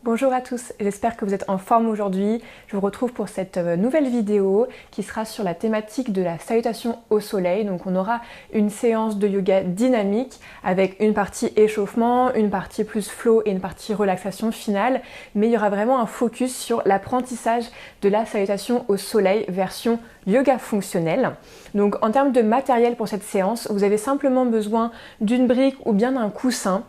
Bonjour à tous, j'espère que vous êtes en forme aujourd'hui. Je vous retrouve pour cette nouvelle vidéo qui sera sur la thématique de la salutation au soleil. Donc on aura une séance de yoga dynamique avec une partie échauffement, une partie plus flow et une partie relaxation finale. Mais il y aura vraiment un focus sur l'apprentissage de la salutation au soleil version yoga fonctionnel. Donc en termes de matériel pour cette séance, vous avez simplement besoin d'une brique ou bien d'un coussin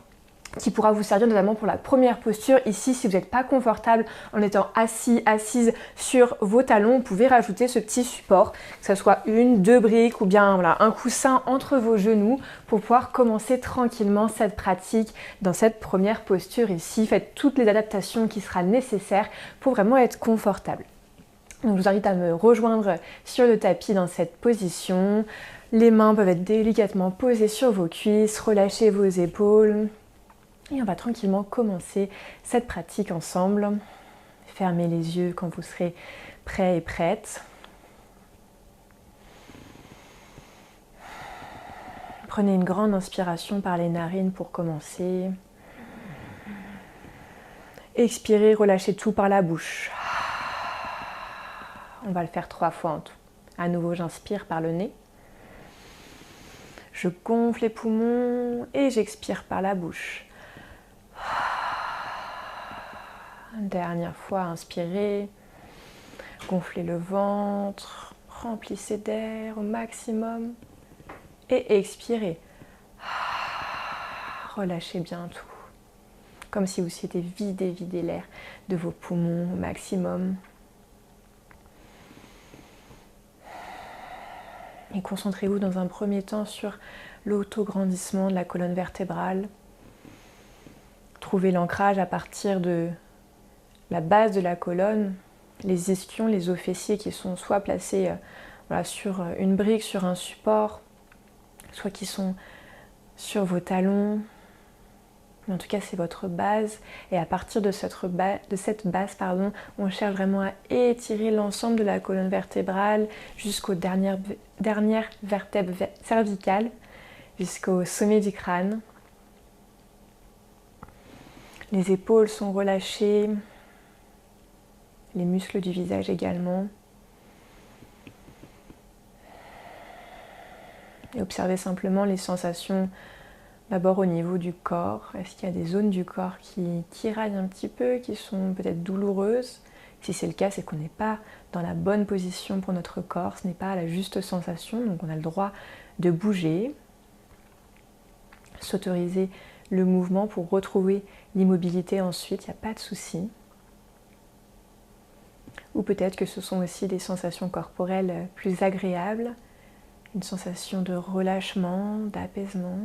qui pourra vous servir notamment pour la première posture. Ici, si vous n'êtes pas confortable en étant assis, assise sur vos talons, vous pouvez rajouter ce petit support, que ce soit une, deux briques ou bien voilà, un coussin entre vos genoux pour pouvoir commencer tranquillement cette pratique dans cette première posture ici. Faites toutes les adaptations qui seront nécessaires pour vraiment être confortable. Donc je vous invite à me rejoindre sur le tapis dans cette position. Les mains peuvent être délicatement posées sur vos cuisses, relâchez vos épaules. Et on va tranquillement commencer cette pratique ensemble. Fermez les yeux quand vous serez prêt et prête. Prenez une grande inspiration par les narines pour commencer. Expirez, relâchez tout par la bouche. On va le faire 3 fois en tout. À nouveau, j'inspire par le nez. Je gonfle les poumons et j'expire par la bouche. Dernière fois, inspirez, gonflez le ventre, remplissez d'air au maximum et expirez. Relâchez bien tout, comme si vous souhaitez vider l'air de vos poumons au maximum. Et concentrez-vous dans un premier temps sur l'autograndissement de la colonne vertébrale. Trouvez l'ancrage à partir de la base de la colonne, les ischions, les os fessiers qui sont soit placés sur une brique, sur un support, soit qui sont sur vos talons. Mais en tout cas, c'est votre base. Et à partir de cette base, on cherche vraiment à étirer l'ensemble de la colonne vertébrale jusqu'aux dernières vertèbres cervicales, jusqu'au sommet du crâne. Les épaules sont relâchées. Les muscles du visage également. Et observez simplement les sensations d'abord au niveau du corps. Est-ce qu'il y a des zones du corps qui tiraillent un petit peu, qui sont peut-être douloureuses? Si c'est le cas, c'est qu'on n'est pas dans la bonne position pour notre corps, ce n'est pas la juste sensation, donc on a le droit de bouger, s'autoriser le mouvement pour retrouver l'immobilité ensuite, il n'y a pas de souci. Ou peut-être que ce sont aussi des sensations corporelles plus agréables, une sensation de relâchement, d'apaisement.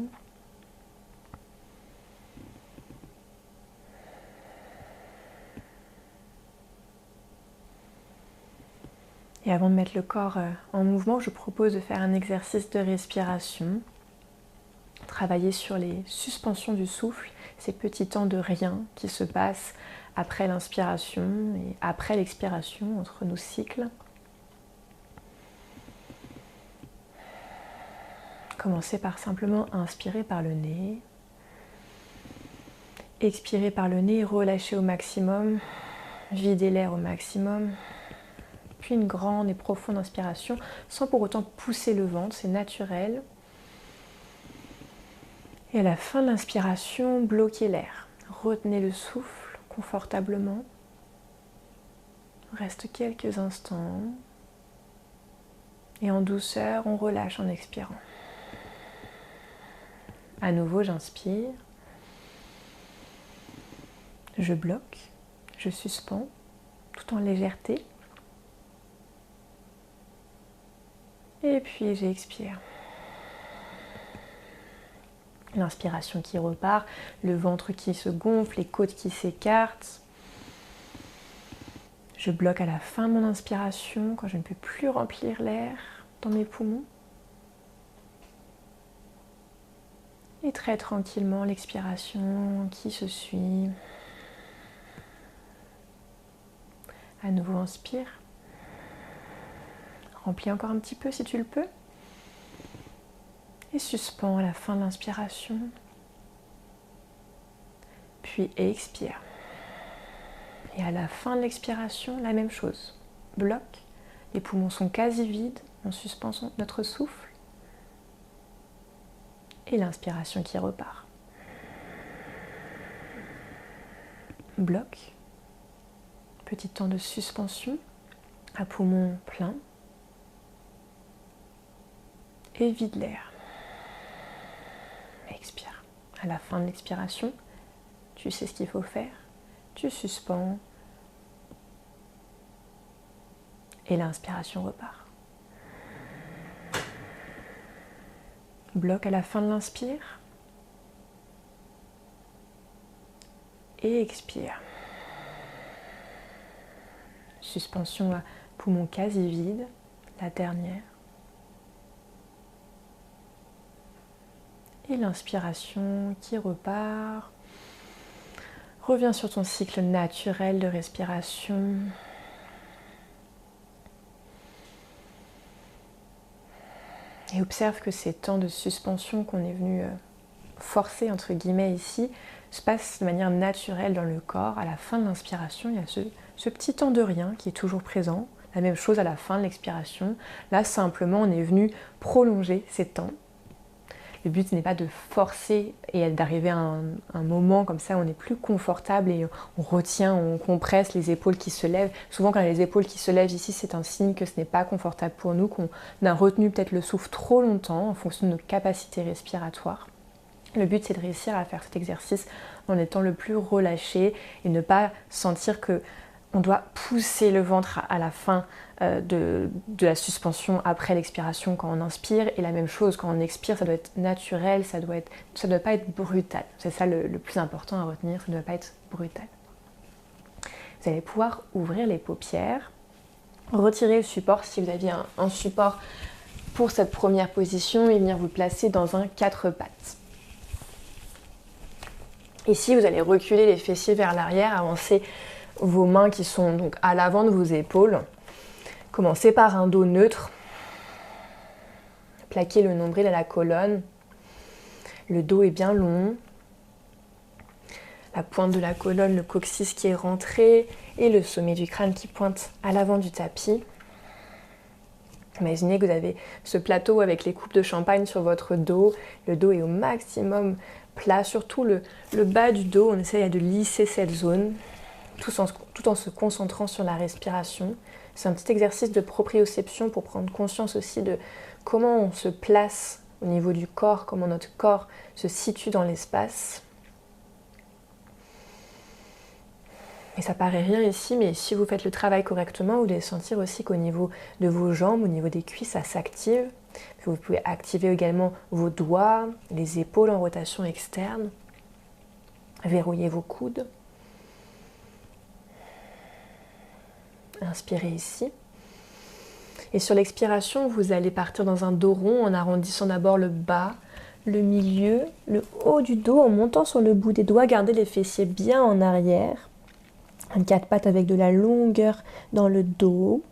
Et avant de mettre le corps en mouvement, je propose de faire un exercice de respiration. Travailler sur les suspensions du souffle, ces petits temps de rien qui se passent après l'inspiration et après l'expiration, entre nos cycles. Commencez par simplement inspirer par le nez. Expirez par le nez, relâchez au maximum. Videz l'air au maximum. Puis une grande et profonde inspiration, sans pour autant pousser le ventre, c'est naturel. Et à la fin de l'inspiration, bloquez l'air. Retenez le souffle confortablement. Reste quelques instants. Et en douceur, on relâche en expirant. À nouveau, j'inspire. Je bloque. Je suspends, tout en légèreté. Et puis j'expire. L'inspiration qui repart, le ventre qui se gonfle, les côtes qui s'écartent. Je bloque à la fin de mon inspiration, quand je ne peux plus remplir l'air dans mes poumons. Et très tranquillement, l'expiration qui se suit. À nouveau, inspire. Remplis encore un petit peu si tu le peux. Et suspends à la fin de l'inspiration. Puis expire. Et à la fin de l'expiration, la même chose. Bloc, les poumons sont quasi vides, on suspend notre souffle. Et l'inspiration qui repart. Bloc, petit temps de suspension, à poumon plein. Et vide l'air. Expire. À la fin de l'expiration, tu sais ce qu'il faut faire. Tu suspends. Et l'inspiration repart. Bloc à la fin de l'inspire. Et expire. Suspension à poumon quasi vide. La dernière. Et l'inspiration qui repart. Reviens sur ton cycle naturel de respiration. Et observe que ces temps de suspension qu'on est venu forcer entre guillemets ici se passent de manière naturelle dans le corps. À la fin de l'inspiration, il y a ce petit temps de rien qui est toujours présent. La même chose à la fin de l'expiration. Là, simplement, on est venu prolonger ces temps. Le but n'est pas de forcer et d'arriver à un moment comme ça où on est plus confortable et on retient, on compresse les épaules qui se lèvent. Souvent quand il y a les épaules qui se lèvent ici, c'est un signe que ce n'est pas confortable pour nous, qu'on a retenu peut-être le souffle trop longtemps en fonction de nos capacités respiratoires. Le but c'est de réussir à faire cet exercice en étant le plus relâché et ne pas sentir que on doit pousser le ventre à la fin de la suspension après l'expiration quand on inspire. Et la même chose, quand on expire, ça doit être naturel, ça doit pas être brutal. C'est ça le plus important à retenir, ça ne doit pas être brutal. Vous allez pouvoir ouvrir les paupières, retirer le support si vous aviez un support pour cette première position et venir vous placer dans un 4 pattes. Ici, vous allez reculer les fessiers vers l'arrière, avancer vos mains qui sont donc à l'avant de vos épaules. Commencez par un dos neutre. Plaquez le nombril à la colonne. Le dos est bien long. La pointe de la colonne, le coccyx qui est rentré et le sommet du crâne qui pointe à l'avant du tapis. Imaginez que vous avez ce plateau avec les coupes de champagne sur votre dos. Le dos est au maximum plat, surtout le bas du dos. On essaye de lisser cette zone. Tout en se concentrant sur la respiration. C'est un petit exercice de proprioception pour prendre conscience aussi de comment on se place au niveau du corps, comment notre corps se situe dans l'espace. Et ça paraît rien ici, mais si vous faites le travail correctement, vous allez sentir aussi qu'au niveau de vos jambes, au niveau des cuisses, ça s'active. Vous pouvez activer également vos doigts, les épaules en rotation externe. Verrouillez vos coudes. Inspirez ici. Et sur l'expiration, vous allez partir dans un dos rond en arrondissant d'abord le bas, le milieu, le haut du dos en montant sur le bout des doigts. Gardez les fessiers bien en arrière. Un 4 pattes avec de la longueur dans le dos.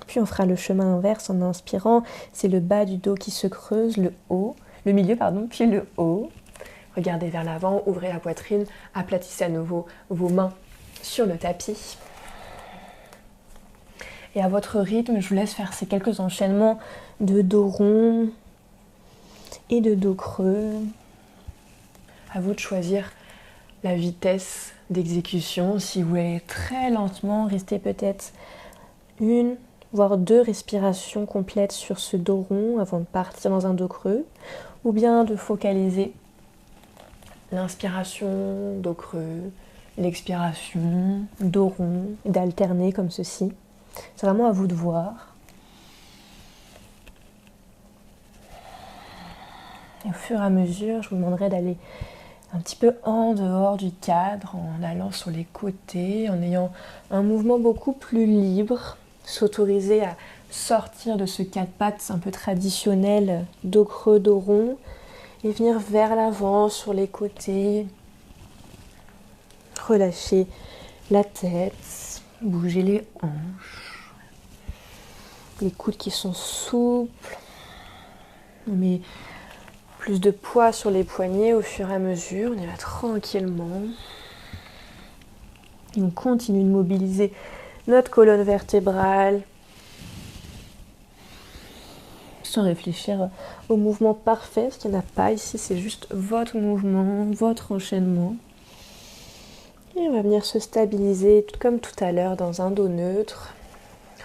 Puis on fera le chemin inverse en inspirant. C'est le bas du dos qui se creuse, le milieu, puis le haut. Regardez vers l'avant, ouvrez la poitrine, aplatissez à nouveau vos mains sur le tapis. Et à votre rythme, je vous laisse faire ces quelques enchaînements de dos rond et de dos creux. À vous de choisir la vitesse d'exécution. Si vous voulez très lentement, restez peut-être 1 voire 2 respirations complètes sur ce dos rond avant de partir dans un dos creux. Ou bien de focaliser l'inspiration, dos creux, l'expiration, dos rond, et d'alterner comme ceci. C'est vraiment à vous de voir. Et au fur et à mesure, je vous demanderai d'aller un petit peu en dehors du cadre, en allant sur les côtés, en ayant un mouvement beaucoup plus libre, s'autoriser à sortir de ce 4 pattes un peu traditionnel, dos creux, dos rond, et venir vers l'avant sur les côtés. Relâchez la tête, bougez les hanches, les coudes qui sont souples, mais plus de poids sur les poignets au fur et à mesure. On y va tranquillement. Et on continue de mobiliser notre colonne vertébrale sans réfléchir au mouvement parfait, parce qu'il n'y en a pas ici, c'est juste votre mouvement, votre enchaînement. Et on va venir se stabiliser, tout comme tout à l'heure, dans un dos neutre.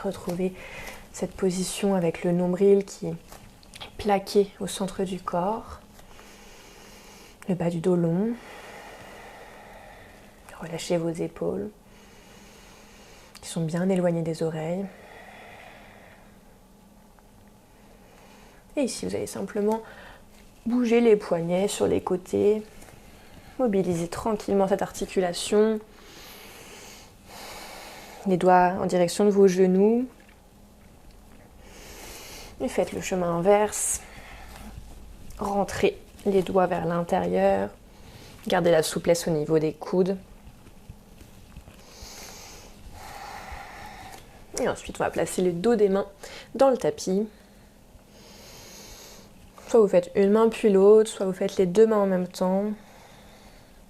Retrouver cette position avec le nombril qui est plaqué au centre du corps. Le bas du dos long. Relâchez vos épaules, qui sont bien éloignées des oreilles. Et ici, vous allez simplement bouger les poignets sur les côtés. Mobilisez tranquillement cette articulation. Les doigts en direction de vos genoux. Et faites le chemin inverse. Rentrez les doigts vers l'intérieur. Gardez la souplesse au niveau des coudes. Et ensuite, on va placer le dos des mains dans le tapis. Soit vous faites une main puis l'autre, soit vous faites les deux mains en même temps.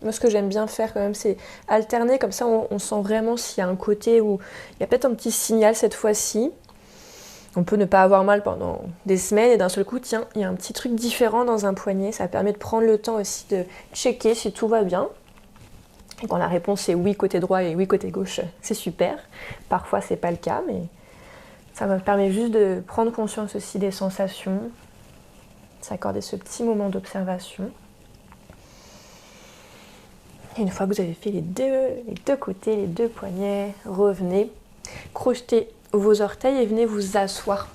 Moi, ce que j'aime bien faire quand même, c'est alterner. Comme ça, on sent vraiment s'il y a un côté où il y a peut-être un petit signal cette fois-ci. On peut ne pas avoir mal pendant des semaines et d'un seul coup, tiens, il y a un petit truc différent dans un poignet. Ça permet de prendre le temps aussi de checker si tout va bien. Et quand la réponse est oui côté droit et oui côté gauche, c'est super. Parfois, c'est pas le cas, mais ça me permet juste de prendre conscience aussi des sensations, s'accorder ce petit moment d'observation. Et une fois que vous avez fait les deux côtés, les deux poignets, revenez, crochetez vos orteils et venez vous asseoir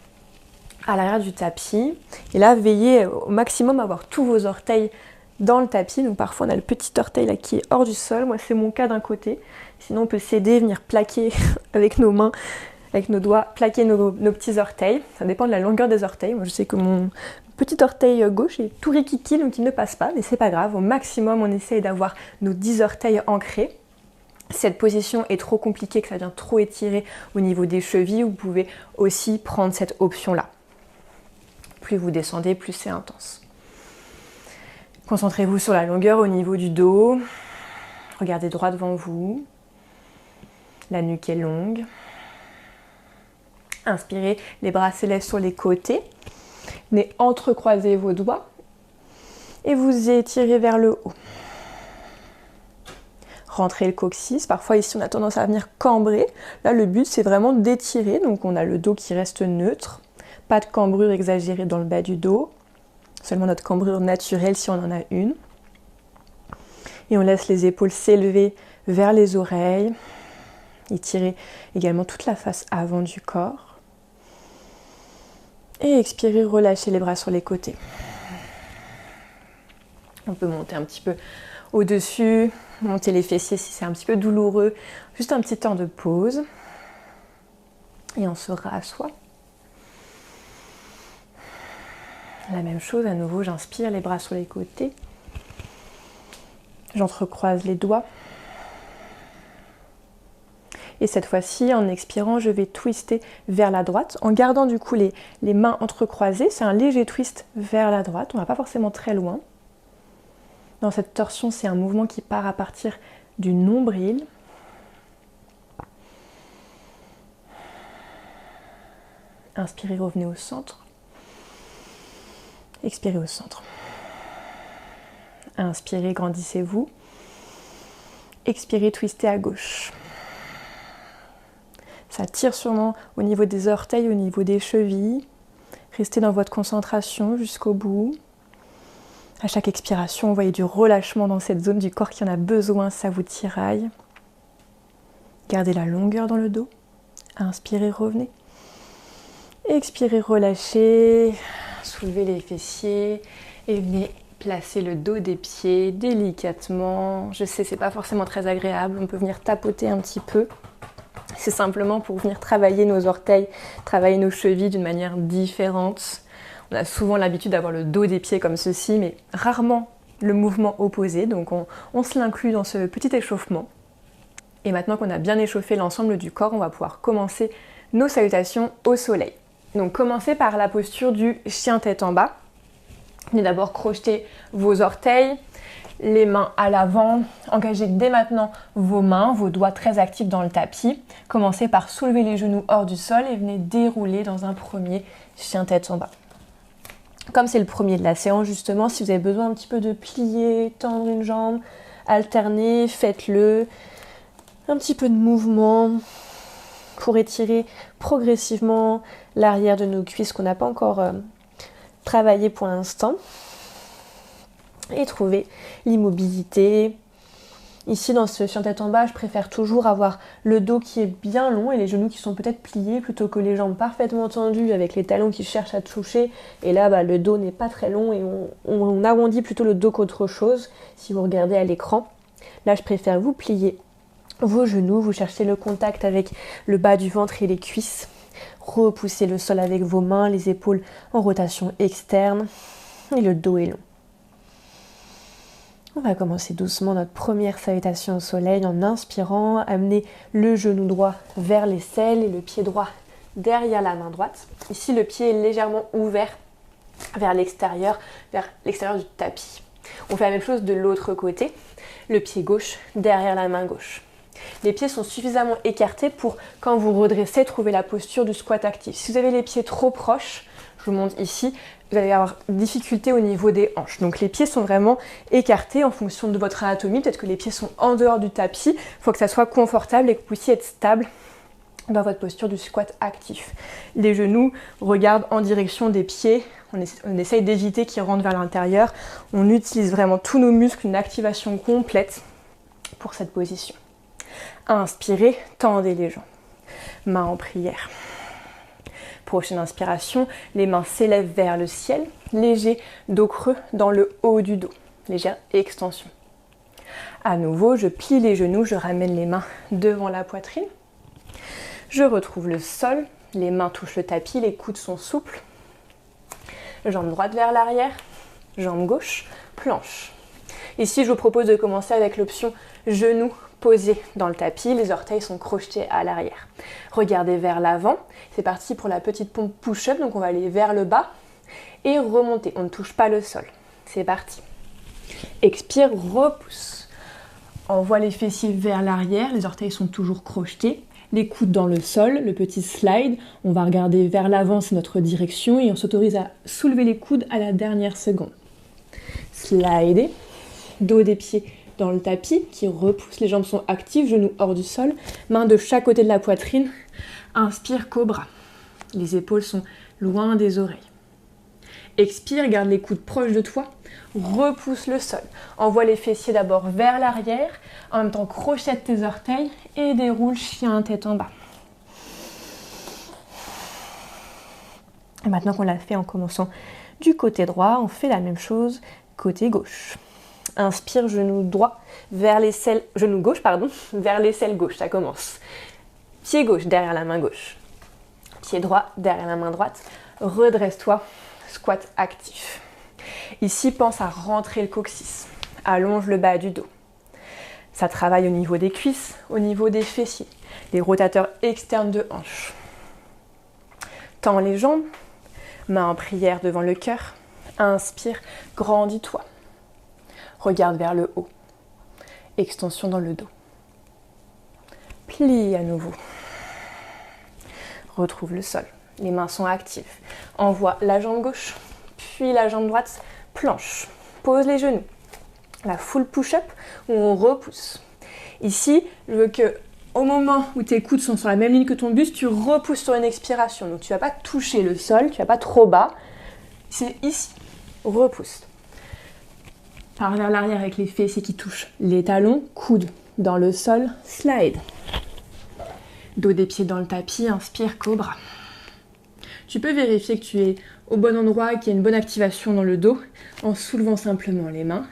à l'arrière du tapis. Et là, veillez au maximum à avoir tous vos orteils dans le tapis. Donc parfois, on a le petit orteil là qui est hors du sol. Moi, c'est mon cas d'un côté. Sinon, on peut s'aider, venir plaquer avec nos mains, avec nos doigts, plaquer nos petits orteils. Ça dépend de la longueur des orteils. Moi, je sais que mon petit orteil gauche est tout rikiki, donc il ne passe pas. Mais c'est pas grave. Au maximum, on essaye d'avoir nos 10 orteils ancrés. Cette position est trop compliquée, que ça vient trop étirer au niveau des chevilles, vous pouvez aussi prendre cette option-là. Plus vous descendez, plus c'est intense. Concentrez-vous sur la longueur au niveau du dos. Regardez droit devant vous. La nuque est longue. Inspirez, les bras s'élèvent sur les côtés. Venez entrecroiser vos doigts et vous étirez vers le haut. Rentrez le coccyx. Parfois ici on a tendance à venir cambrer. Là le but c'est vraiment d'étirer. Donc on a le dos qui reste neutre. Pas de cambrure exagérée dans le bas du dos. Seulement notre cambrure naturelle si on en a une. Et on laisse les épaules s'élever vers les oreilles. Étirez également toute la face avant du corps. Et expirez, relâchez les bras sur les côtés. On peut monter un petit peu au-dessus, monter les fessiers si c'est un petit peu douloureux. Juste un petit temps de pause. Et on se rassoit. La même chose, à nouveau, j'inspire, les bras sur les côtés. J'entrecroise les doigts. Et cette fois-ci, en expirant, je vais twister vers la droite, en gardant du coup les mains entrecroisées. C'est un léger twist vers la droite, on ne va pas forcément très loin. Dans cette torsion, c'est un mouvement qui part à partir du nombril. Inspirez, revenez au centre. Expirez au centre. Inspirez, grandissez-vous. Expirez, twistez à gauche. Ça tire sûrement au niveau des orteils, au niveau des chevilles. Restez dans votre concentration jusqu'au bout. À chaque expiration, vous voyez du relâchement dans cette zone du corps qui en a besoin, ça vous tiraille. Gardez la longueur dans le dos. Inspirez, revenez. Expirez, relâchez. Soulevez les fessiers et venez placer le dos des pieds délicatement. Je sais, c'est pas forcément très agréable. On peut venir tapoter un petit peu. C'est simplement pour venir travailler nos orteils, travailler nos chevilles d'une manière différente. On a souvent l'habitude d'avoir le dos des pieds comme ceci, mais rarement le mouvement opposé. Donc on se l'inclut dans ce petit échauffement. Et maintenant qu'on a bien échauffé l'ensemble du corps, on va pouvoir commencer nos salutations au soleil. Donc commencez par la posture du chien tête en bas. Venez d'abord crocheter vos orteils, les mains à l'avant. Engagez dès maintenant vos mains, vos doigts très actifs dans le tapis. Commencez par soulever les genoux hors du sol et venez dérouler dans un premier chien tête en bas. Comme c'est le premier de la séance justement, si vous avez besoin un petit peu de plier, tendre une jambe, alterner, faites-le. Un petit peu de mouvement pour étirer progressivement l'arrière de nos cuisses qu'on n'a pas encore travaillé pour l'instant. Et trouver l'immobilité. Ici, dans ce chien tête en bas, je préfère toujours avoir le dos qui est bien long et les genoux qui sont peut-être pliés plutôt que les jambes parfaitement tendues avec les talons qui cherchent à toucher. Et là, le dos n'est pas très long et on arrondit plutôt le dos qu'autre chose si vous regardez à l'écran. Là, je préfère vous plier vos genoux, vous cherchez le contact avec le bas du ventre et les cuisses. Repoussez le sol avec vos mains, les épaules en rotation externe et le dos est long. On va commencer doucement notre première salutation au soleil en inspirant, amener le genou droit vers l'aisselle et le pied droit derrière la main droite. Ici, le pied est légèrement ouvert vers l'extérieur du tapis. On fait la même chose de l'autre côté, le pied gauche derrière la main gauche. Les pieds sont suffisamment écartés pour, quand vous redressez, trouver la posture du squat actif. Si vous avez les pieds trop proches, je vous montre ici, vous allez avoir difficulté au niveau des hanches. Donc les pieds sont vraiment écartés en fonction de votre anatomie. Peut-être que les pieds sont en dehors du tapis. Il faut que ça soit confortable et que vous puissiez être stable dans votre posture du squat actif. Les genoux regardent en direction des pieds. On essaye d'éviter qu'ils rentrent vers l'intérieur. On utilise vraiment tous nos muscles, une activation complète pour cette position. Inspirez, tendez les jambes. Mains en prière. Prochaine inspiration, les mains s'élèvent vers le ciel. Léger dos creux dans le haut du dos. Légère extension. À nouveau, je plie les genoux, je ramène les mains devant la poitrine. Je retrouve le sol. Les mains touchent le tapis, les coudes sont souples. Jambe droite vers l'arrière. Jambe gauche, planche. Ici, je vous propose de commencer avec l'option genoux posés dans le tapis, les orteils sont crochetés à l'arrière. Regardez vers l'avant, c'est parti pour la petite pompe push-up, donc on va aller vers le bas et remonter, on ne touche pas le sol. C'est parti. Expire, repousse. Envoie les fessiers vers l'arrière, les orteils sont toujours crochetés, les coudes dans le sol, le petit slide, on va regarder vers l'avant, c'est notre direction et on s'autorise à soulever les coudes à la dernière seconde. Slider, dos des pieds dans le tapis qui repousse, les jambes sont actives, genoux hors du sol, mains de chaque côté de la poitrine. Inspire, cobra. Les épaules sont loin des oreilles. Expire, garde les coudes proches de toi, repousse le sol. Envoie les fessiers d'abord vers l'arrière, en même temps crochette tes orteils et déroule chien tête en bas. Et maintenant qu'on l'a fait en commençant du côté droit, on fait la même chose côté gauche. Inspire, genou droit vers l'aisselle, genou gauche, vers l'aisselle gauche, ça commence. Pied gauche derrière la main gauche. Pied droit derrière la main droite. Redresse-toi, squat actif. Ici, pense à rentrer le coccyx. Allonge le bas du dos. Ça travaille au niveau des cuisses, au niveau des fessiers, les rotateurs externes de hanches. Tends les jambes, main en prière devant le cœur. Inspire, grandis-toi. Regarde vers le haut. Extension dans le dos. Plie à nouveau. Retrouve le sol. Les mains sont actives. Envoie la jambe gauche, puis la jambe droite. Planche. Pose les genoux. La full push-up où on repousse. Ici, je veux que au moment où tes coudes sont sur la même ligne que ton buste, tu repousses sur une expiration. Donc tu ne vas pas toucher le sol, tu ne vas pas trop bas. C'est ici. Repousse. Par vers l'arrière avec les fessiers qui touchent les talons, coudes dans le sol, slide. Dos des pieds dans le tapis, inspire, cobra. Tu peux vérifier que tu es au bon endroit, qu'il y a une bonne activation dans le dos en soulevant simplement les mains.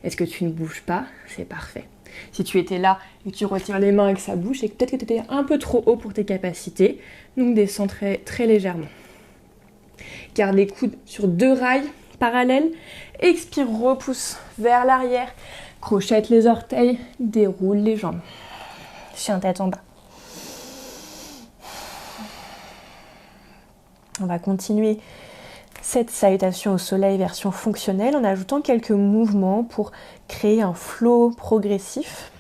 Est-ce que tu ne bouges pas? C'est parfait. Si tu étais là et que tu retires les mains et que ça bouge, c'est que peut-être que tu étais un peu trop haut pour tes capacités. Donc descends très, très légèrement. Garde les coudes sur 2 rails parallèles. Expire, repousse vers l'arrière. Crochette les orteils, déroule les jambes. Chien tête en bas. On va continuer cette salutation au soleil version fonctionnelle en ajoutant quelques mouvements pour créer un flow progressif.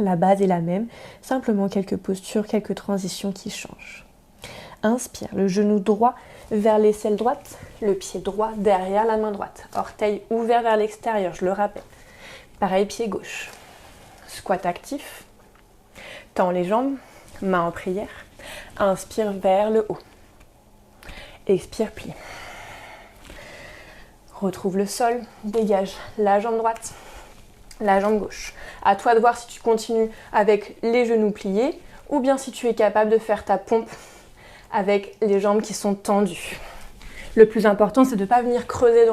La base est la même, simplement quelques postures, quelques transitions qui changent. Inspire, le genou droit vers l'aisselle droite, le pied droit derrière la main droite. Orteil ouvert vers l'extérieur, je le rappelle. Pareil, pied gauche. Squat actif. Tends les jambes, main en prière. Inspire vers le haut. Expire, plie. Retrouve le sol, dégage la jambe droite, la jambe gauche. À toi de voir si tu continues avec les genoux pliés ou bien si tu es capable de faire ta pompe avec les jambes qui sont tendues. Le plus important, c'est de ne pas venir creuser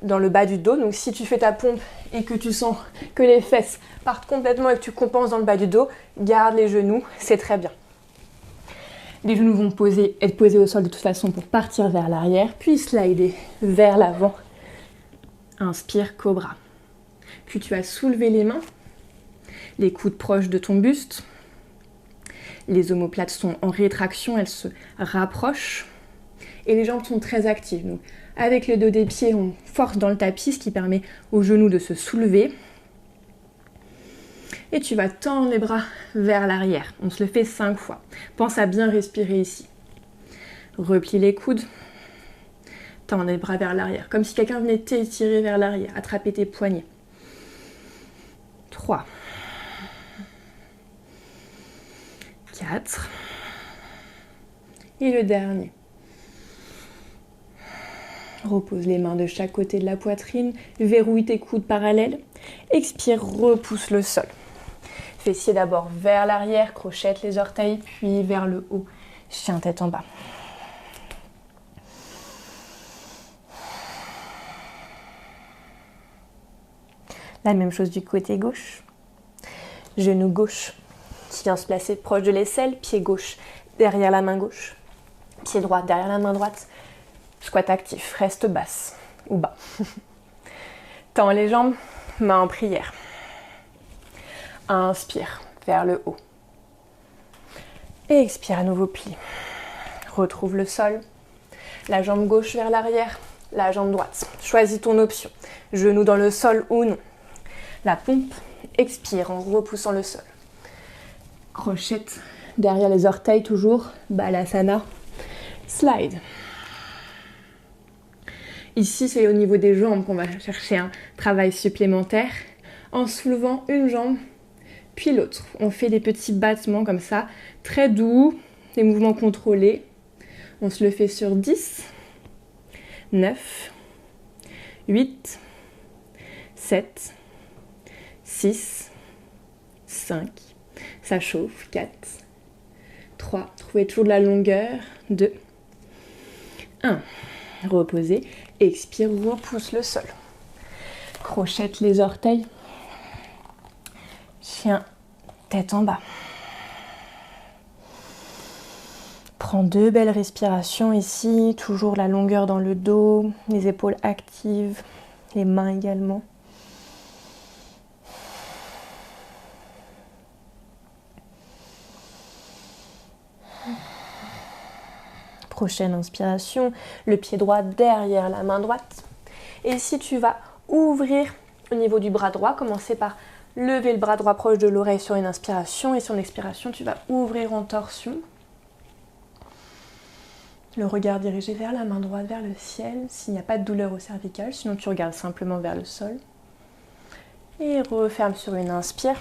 dans le bas du dos. Donc si tu fais ta pompe et que tu sens que les fesses partent complètement et que tu compenses dans le bas du dos, garde les genoux, c'est très bien. Les genoux vont être posés au sol de toute façon pour partir vers l'arrière, puis slider vers l'avant. Inspire, cobra. Puis tu vas soulever les mains, les coudes proches de ton buste. Les omoplates sont en rétraction, elles se rapprochent. Et les jambes sont très actives. Donc, avec le dos des pieds, on force dans le tapis, ce qui permet aux genoux de se soulever. Et tu vas tendre les bras vers l'arrière. On se le fait 5 fois. Pense à bien respirer ici. Replie les coudes. Tends les bras vers l'arrière. Comme si quelqu'un venait t'étirer vers l'arrière. Attraper tes poignets. 3. 4. Et le dernier. Repose les mains de chaque côté de la poitrine. Verrouille tes coudes parallèles. Expire, repousse le sol. Fessiers d'abord vers l'arrière, crochette les orteils, puis vers le haut. Chien tête en bas. La même chose du côté gauche. Genou gauche qui vient se placer proche de l'aisselle, pied gauche derrière la main gauche, pied droit derrière la main droite. Squat actif, reste basse ou bas. Tends les jambes, main en prière. Inspire vers le haut. Et expire à nouveau, plie. Retrouve le sol. La jambe gauche vers l'arrière, la jambe droite. Choisis ton option. Genou dans le sol ou non. La pompe, expire en repoussant le sol. Crochette derrière les orteils toujours. Balasana. Slide. Ici, c'est au niveau des jambes qu'on va chercher un travail supplémentaire. En soulevant une jambe, puis l'autre. On fait des petits battements comme ça, très doux, des mouvements contrôlés. On se le fait sur 10, 9, 8, 7, 6, 5. Ça chauffe. 4, 3. Trouvez toujours de la longueur. 2, 1. Reposez. Expire, repousse le sol. Crochette les orteils. Chien, tête en bas. Prends 2 belles respirations ici. Toujours la longueur dans le dos, les épaules actives, les mains également. Prochaine inspiration, le pied droit derrière la main droite. Et si tu vas ouvrir au niveau du bras droit, commencer par lever le bras droit proche de l'oreille sur une inspiration et sur l'expiration, tu vas ouvrir en torsion. Le regard dirigé vers la main droite, vers le ciel, s'il n'y a pas de douleur au cervical, sinon tu regardes simplement vers le sol. Et referme sur une inspire.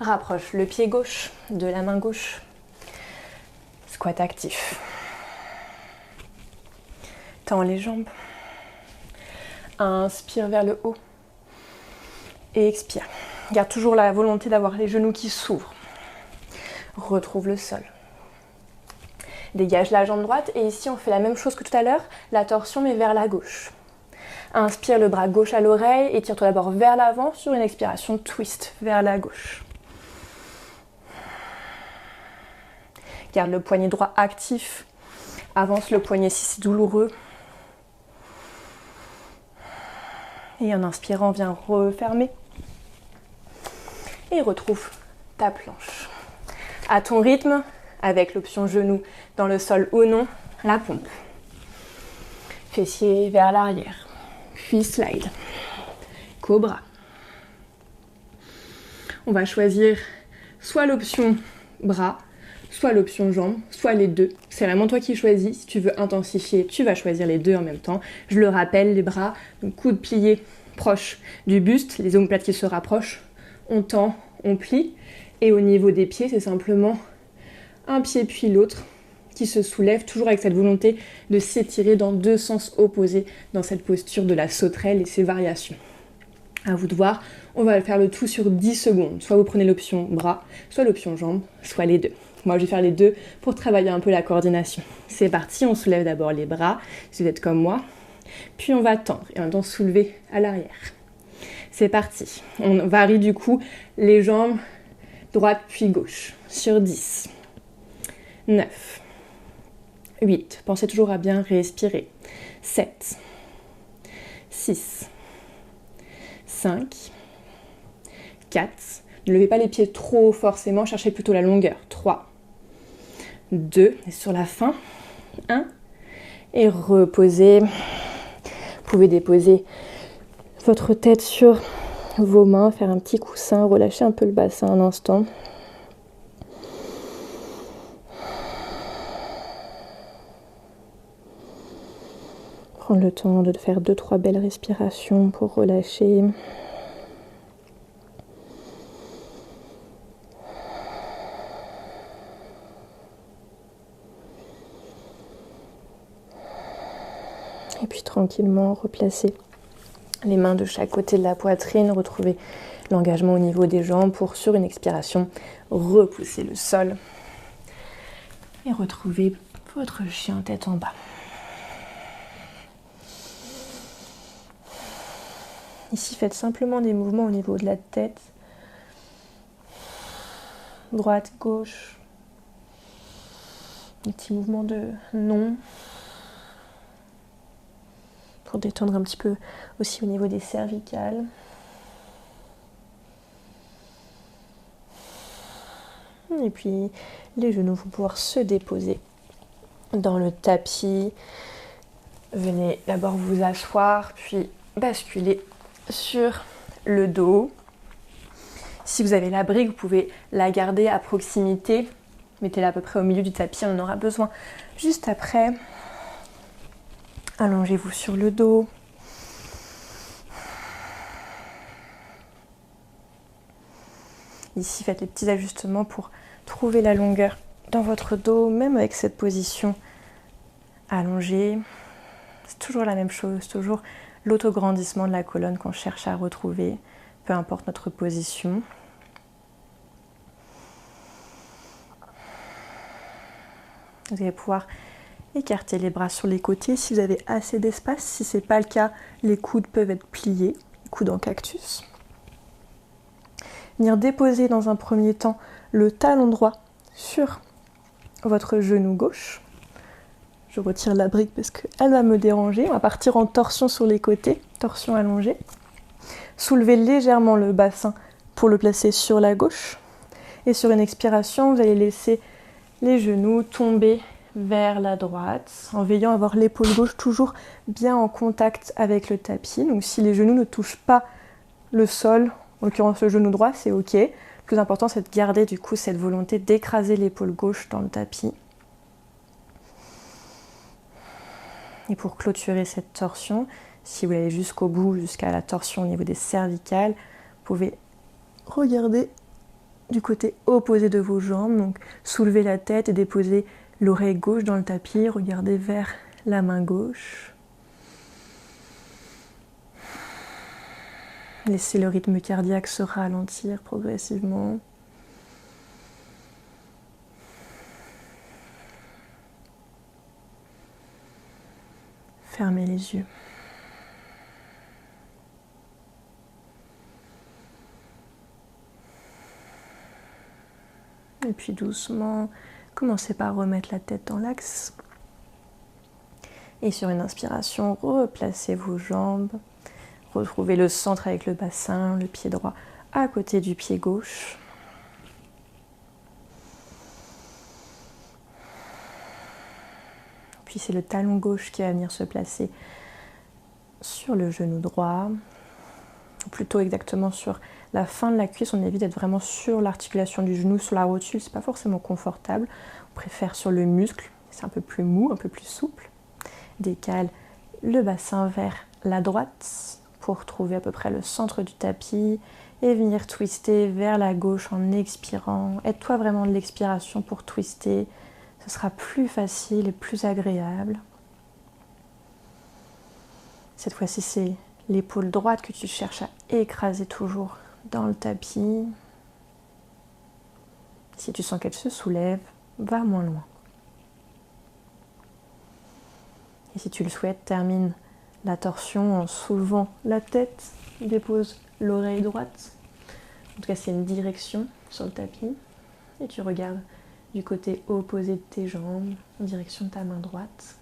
Rapproche le pied gauche de la main gauche. Squat actif. Tends les jambes. Inspire vers le haut. Et expire. Garde toujours la volonté d'avoir les genoux qui s'ouvrent. Retrouve le sol. Dégage la jambe droite et ici on fait la même chose que tout à l'heure, la torsion mais vers la gauche. Inspire le bras gauche à l'oreille et tire-toi d'abord vers l'avant sur une expiration twist vers la gauche. Garde le poignet droit actif. Avance le poignet si c'est douloureux. Et en inspirant, viens refermer. Et retrouve ta planche. À ton rythme, avec l'option genou dans le sol ou non, la pompe. Fessiers vers l'arrière. Puis slide. Cobra. On va choisir soit l'option bras, soit l'option jambes, soit les deux. C'est vraiment toi qui choisis. Si tu veux intensifier, tu vas choisir les deux en même temps. Je le rappelle, les bras, donc coudes pliés proches du buste, les omoplates qui se rapprochent. On tend, on plie. Et au niveau des pieds, c'est simplement un pied puis l'autre qui se soulève, toujours avec cette volonté de s'étirer dans deux sens opposés dans cette posture de la sauterelle et ses variations. À vous de voir, on va faire le tout sur 10 secondes. Soit vous prenez l'option bras, soit l'option jambes, soit les deux. Moi, je vais faire les deux pour travailler un peu la coordination. C'est parti, on soulève d'abord les bras, si vous êtes comme moi. Puis on va tendre et en même temps soulever à l'arrière. C'est parti. On varie du coup les jambes droite puis gauche sur 10. 9. 8. Pensez toujours à bien respirer. 7. 6. 5. 4. Ne levez pas les pieds trop forcément, cherchez plutôt la longueur. 3. 2. Et sur la fin. 1. Et reposez. Vous pouvez déposer votre tête sur vos mains, faire un petit coussin, relâcher un peu le bassin un instant. Prendre le temps de faire 2-3 belles respirations pour relâcher. Et puis tranquillement replacer les mains de chaque côté de la poitrine, retrouver l'engagement au niveau des jambes pour, sur une expiration, repousser le sol et retrouver votre chien tête en bas. Ici, faites simplement des mouvements au niveau de la tête, droite, gauche, un petit mouvement de non, pour détendre un petit peu aussi au niveau des cervicales. Et puis les genoux vont pouvoir se déposer dans le tapis. Venez d'abord vous asseoir, puis basculer sur le dos. Si vous avez la brique, vous pouvez la garder à proximité. Mettez-la à peu près au milieu du tapis, on en aura besoin juste après. Allongez-vous sur le dos. Ici, faites les petits ajustements pour trouver la longueur dans votre dos, même avec cette position allongée. C'est toujours la même chose, toujours l'autograndissement de la colonne qu'on cherche à retrouver, peu importe notre position. Vous allez pouvoir écarter les bras sur les côtés si vous avez assez d'espace. Si ce n'est pas le cas, les coudes peuvent être pliés, coudes en cactus. Venir déposer dans un premier temps le talon droit sur votre genou gauche. Je retire la brique parce qu'elle va me déranger. On va partir en torsion sur les côtés, torsion allongée. Soulevez légèrement le bassin pour le placer sur la gauche. Et sur une expiration, vous allez laisser les genoux tomber vers la droite, en veillant à avoir l'épaule gauche toujours bien en contact avec le tapis. Donc si les genoux ne touchent pas le sol, en l'occurrence le genou droit, c'est ok. Le plus important, c'est de garder du coup cette volonté d'écraser l'épaule gauche dans le tapis. Et pour clôturer cette torsion, si vous allez jusqu'au bout, jusqu'à la torsion au niveau des cervicales, vous pouvez regarder du côté opposé de vos jambes. Donc soulevez la tête et déposer l'oreille gauche dans le tapis, regardez vers la main gauche. Laissez le rythme cardiaque se ralentir progressivement. Fermez les yeux. Et puis doucement, commencez par remettre la tête dans l'axe. Et sur une inspiration, replacez vos jambes. Retrouvez le centre avec le bassin, le pied droit à côté du pied gauche. Puis c'est le talon gauche qui va venir se placer sur le genou droit, ou plutôt exactement sur la fin de la cuisse. On évite d'être vraiment sur l'articulation du genou, sur la rotule, c'est pas forcément confortable. On préfère sur le muscle, c'est un peu plus mou, un peu plus souple. Décale le bassin vers la droite pour trouver à peu près le centre du tapis et venir twister vers la gauche en expirant. Aide-toi vraiment de l'expiration pour twister, ce sera plus facile et plus agréable. Cette fois-ci, c'est l'épaule droite que tu cherches à écraser toujours dans le tapis. Si tu sens qu'elle se soulève, va moins loin. Et si tu le souhaites, termine la torsion en soulevant la tête, dépose l'oreille droite. En tout cas, c'est une direction sur le tapis. Et tu regardes du côté opposé de tes jambes, en direction de ta main droite.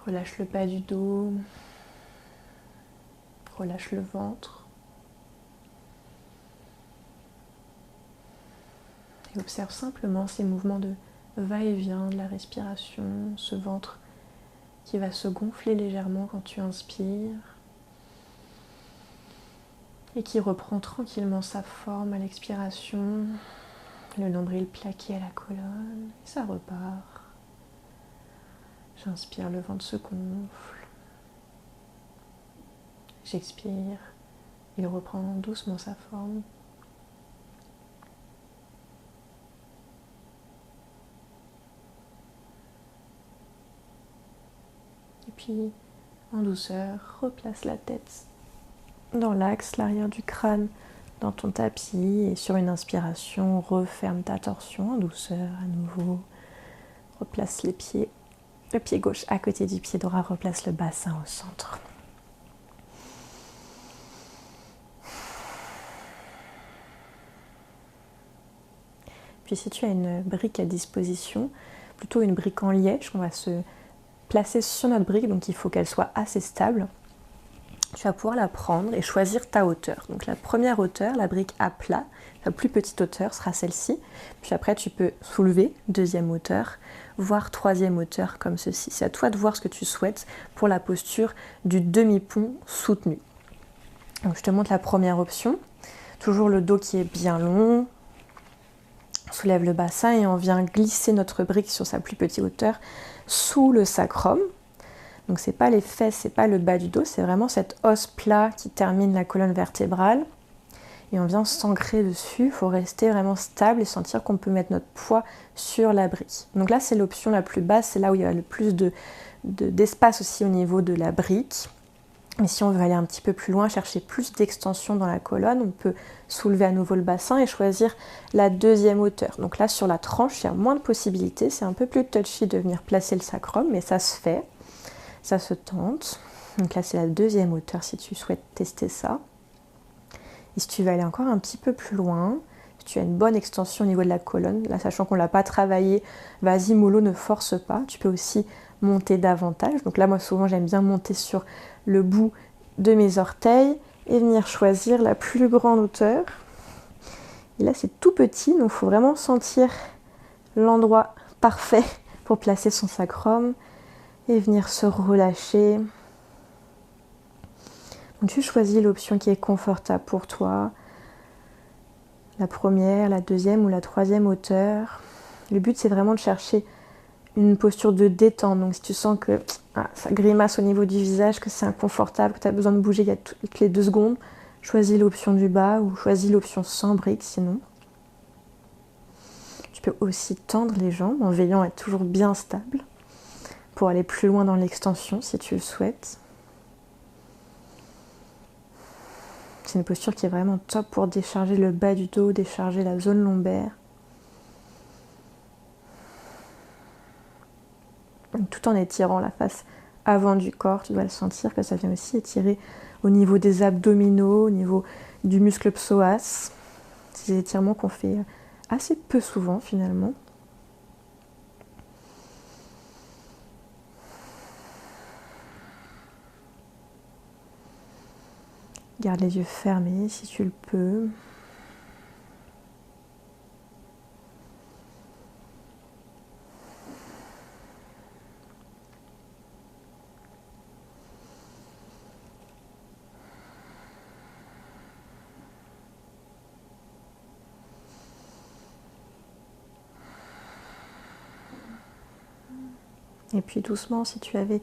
Relâche le bas du dos. Relâche le ventre. Et observe simplement ces mouvements de va-et-vient de la respiration, ce ventre qui va se gonfler légèrement quand tu inspires et qui reprend tranquillement sa forme à l'expiration, le nombril plaqué à la colonne, et ça repart. J'inspire, le ventre se gonfle. J'expire, il reprend doucement sa forme. Et puis, en douceur, replace la tête dans l'axe, l'arrière du crâne, dans ton tapis. Et sur une inspiration, referme ta torsion en douceur à nouveau. Replace les pieds. Le pied gauche à côté du pied droit, replace le bassin au centre. Puis si tu as une brique à disposition, plutôt une brique en liège, on va se placer sur notre brique, donc il faut qu'elle soit assez stable. Tu vas pouvoir la prendre et choisir ta hauteur. Donc la première hauteur, la brique à plat, la plus petite hauteur sera celle-ci. Puis après tu peux soulever, deuxième hauteur, voire troisième hauteur comme ceci. C'est à toi de voir ce que tu souhaites pour la posture du demi-pont soutenu. Donc je te montre la première option. Toujours le dos qui est bien long. On soulève le bassin et on vient glisser notre brique sur sa plus petite hauteur sous le sacrum. Donc c'est pas les fesses, c'est pas le bas du dos, c'est vraiment cet os plat qui termine la colonne vertébrale. Et on vient s'ancrer dessus, il faut rester vraiment stable et sentir qu'on peut mettre notre poids sur la brique. Donc là c'est l'option la plus basse, c'est là où il y a le plus d'espace aussi au niveau de la brique. Mais si on veut aller un petit peu plus loin, chercher plus d'extension dans la colonne, on peut soulever à nouveau le bassin et choisir la deuxième hauteur. Donc là sur la tranche, il y a moins de possibilités, c'est un peu plus touchy de venir placer le sacrum, mais ça se fait. Ça se tente. Donc là, c'est la deuxième hauteur si tu souhaites tester ça. Et si tu veux aller encore un petit peu plus loin, si tu as une bonne extension au niveau de la colonne, là, sachant qu'on ne l'a pas travaillé, vas-y, mollo, ne force pas. Tu peux aussi monter davantage. Donc là, moi, souvent, j'aime bien monter sur le bout de mes orteils et venir choisir la plus grande hauteur. Et là, c'est tout petit, donc il faut vraiment sentir l'endroit parfait pour placer son sacrum. Et venir se relâcher. Donc tu choisis l'option qui est confortable pour toi. La première, la deuxième ou la troisième hauteur. Le but c'est vraiment de chercher une posture de détente. Donc si tu sens que ça grimace au niveau du visage, que c'est inconfortable, que tu as besoin de bouger toutes les 2 secondes, choisis l'option du bas ou choisis l'option sans brique sinon. Tu peux aussi tendre les jambes en veillant à être toujours bien stable, pour aller plus loin dans l'extension si tu le souhaites. C'est une posture qui est vraiment top pour décharger le bas du dos, décharger la zone lombaire. Tout en étirant la face avant du corps, tu dois le sentir que ça vient aussi étirer au niveau des abdominaux, au niveau du muscle psoas. C'est des étirements qu'on fait assez peu souvent finalement. Garde les yeux fermés si tu le peux. Et puis doucement, si tu avais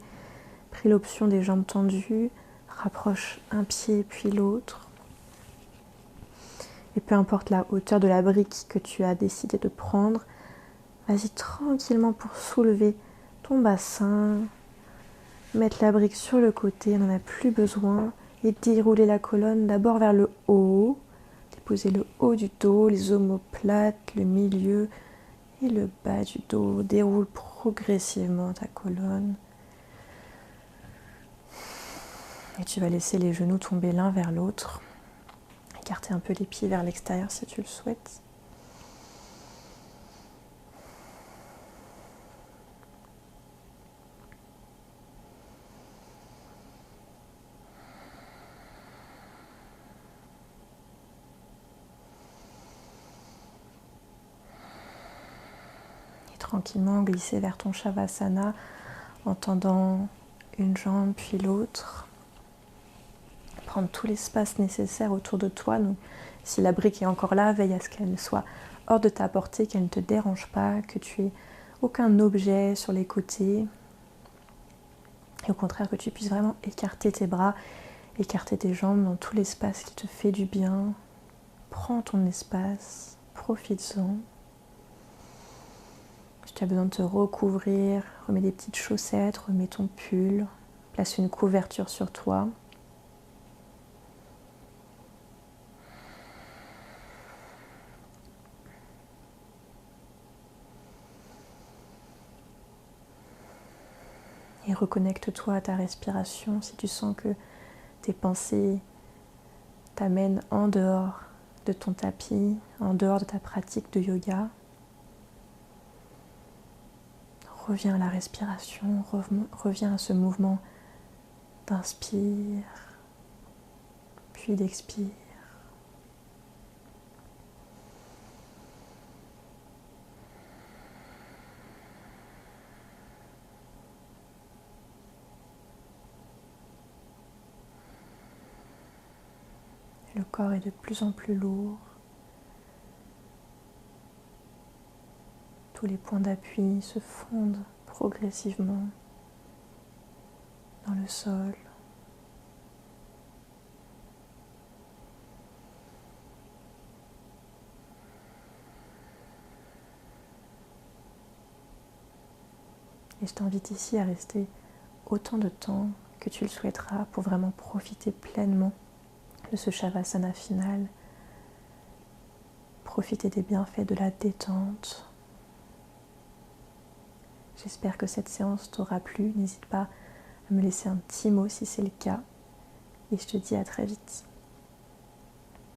pris l'option des jambes tendues, rapproche un pied puis l'autre. Et peu importe la hauteur de la brique que tu as décidé de prendre, vas-y tranquillement pour soulever ton bassin, mettre la brique sur le côté, on n'en a plus besoin, et dérouler la colonne d'abord vers le haut, déposer le haut du dos, les omoplates, le milieu et le bas du dos. Déroule progressivement ta colonne. Et tu vas laisser les genoux tomber l'un vers l'autre. Écarter un peu les pieds vers l'extérieur si tu le souhaites. Et tranquillement glisser vers ton Shavasana en tendant une jambe puis l'autre. Prendre tout l'espace nécessaire autour de toi. Donc, si la brique est encore là, veille à ce qu'elle soit hors de ta portée, qu'elle ne te dérange pas, que tu aies aucun objet sur les côtés. Et au contraire, que tu puisses vraiment écarter tes bras, écarter tes jambes dans tout l'espace qui te fait du bien. Prends ton espace, profites-en. Si tu as besoin de te recouvrir, remets des petites chaussettes, remets ton pull, place une couverture sur toi. Et reconnecte-toi à ta respiration si tu sens que tes pensées t'amènent en dehors de ton tapis, en dehors de ta pratique de yoga. Reviens à la respiration, reviens à ce mouvement d'inspire, puis d'expire. Le corps est de plus en plus lourd. Tous les points d'appui se fondent progressivement dans le sol. Et je t'invite ici à rester autant de temps que tu le souhaiteras pour vraiment profiter pleinement de ce Shavasana final. Profiter des bienfaits de la détente. J'espère que cette séance t'aura plu. N'hésite pas à me laisser un petit mot si c'est le cas. Et je te dis à très vite.